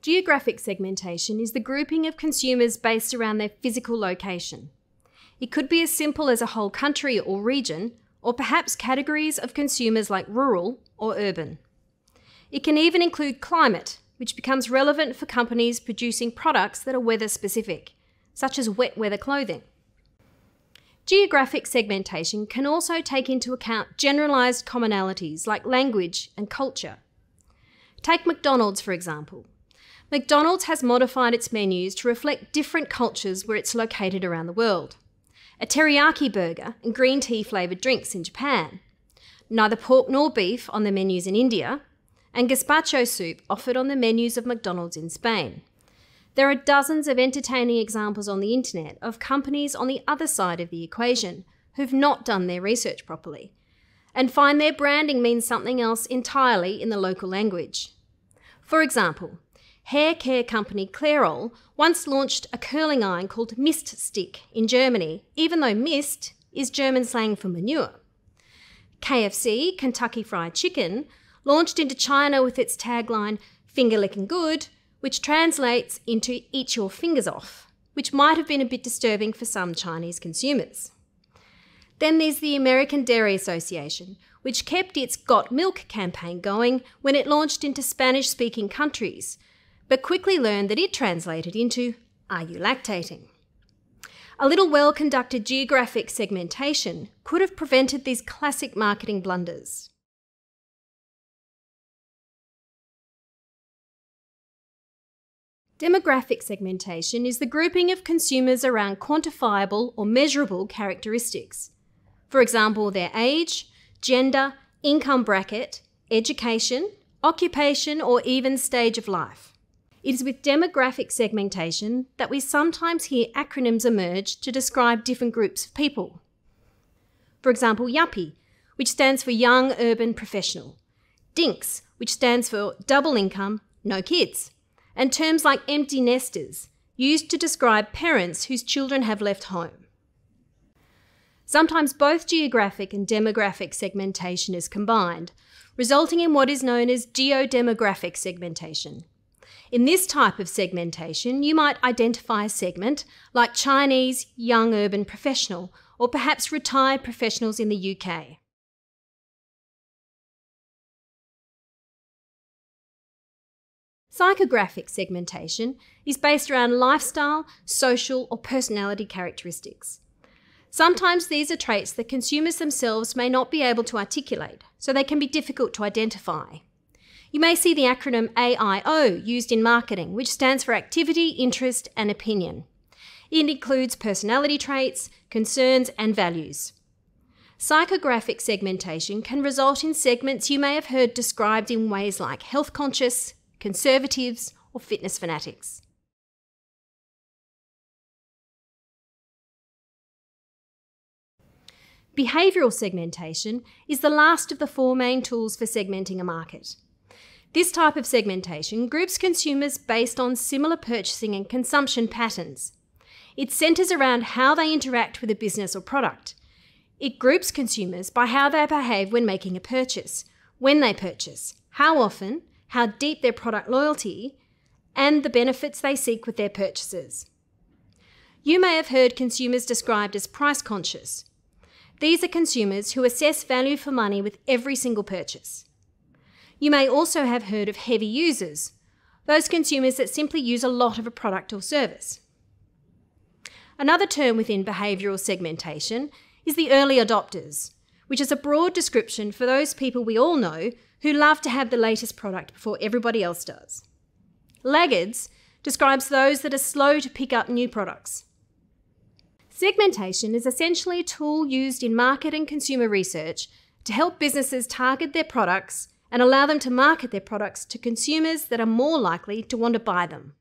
Geographic segmentation is the grouping of consumers based around their physical location. It could be as simple as a whole country or region, or perhaps categories of consumers like rural or urban. It can even include climate, which becomes relevant for companies producing products that are weather-specific, such as wet weather clothing. Geographic segmentation can also take into account generalised commonalities like language and culture. Take McDonald's, for example. McDonald's has modified its menus to reflect different cultures where it's located around the world. A teriyaki burger and green tea flavoured drinks in Japan. Neither pork nor beef on the menus in India, and gazpacho soup offered on the menus of McDonald's in Spain. There are dozens of entertaining examples on the internet of companies on the other side of the equation who've not done their research properly and find their branding means something else entirely in the local language. For example, hair care company Clairol once launched a curling iron called Mist Stick in Germany, even though mist is German slang for manure. KFC, Kentucky Fried Chicken, launched into China with its tagline, "Finger licking good," which translates into "eat your fingers off," which might have been a bit disturbing for some Chinese consumers. Then there's the American Dairy Association, which kept its Got Milk campaign going when it launched into Spanish-speaking countries, but quickly learned that it translated into, "Are you lactating?" A little well-conducted geographic segmentation could have prevented these classic marketing blunders. Demographic segmentation is the grouping of consumers around quantifiable or measurable characteristics. For example, their age, gender, income bracket, education, occupation, or even stage of life. It is with demographic segmentation that we sometimes hear acronyms emerge to describe different groups of people. For example, YUPPie, which stands for Young Urban Professional, DINKS, which stands for Double Income, No Kids, and terms like empty nesters, used to describe parents whose children have left home. Sometimes both geographic and demographic segmentation is combined, resulting in what is known as geodemographic segmentation. In this type of segmentation, you might identify a segment like Chinese young urban professional, or perhaps retired professionals in the UK. Psychographic segmentation is based around lifestyle, social, or personality characteristics. Sometimes these are traits that consumers themselves may not be able to articulate, so they can be difficult to identify. You may see the acronym AIO used in marketing, which stands for activity, interest, and opinion. It includes personality traits, concerns, and values. Psychographic segmentation can result in segments you may have heard described in ways like health conscious, conservatives, or fitness fanatics. Behavioural segmentation is the last of the four main tools for segmenting a market. This type of segmentation groups consumers based on similar purchasing and consumption patterns. It centres around how they interact with a business or product. It groups consumers by how they behave when making a purchase, when they purchase, how often, how deep their product loyalty, and the benefits they seek with their purchases. You may have heard consumers described as price conscious. These are consumers who assess value for money with every single purchase. You may also have heard of heavy users, those consumers that simply use a lot of a product or service. Another term within behavioural segmentation is the early adopters, which is a broad description for those people we all know who love to have the latest product before everybody else does. Laggards describes those that are slow to pick up new products. Segmentation is essentially a tool used in market and consumer research to help businesses target their products and allow them to market their products to consumers that are more likely to want to buy them.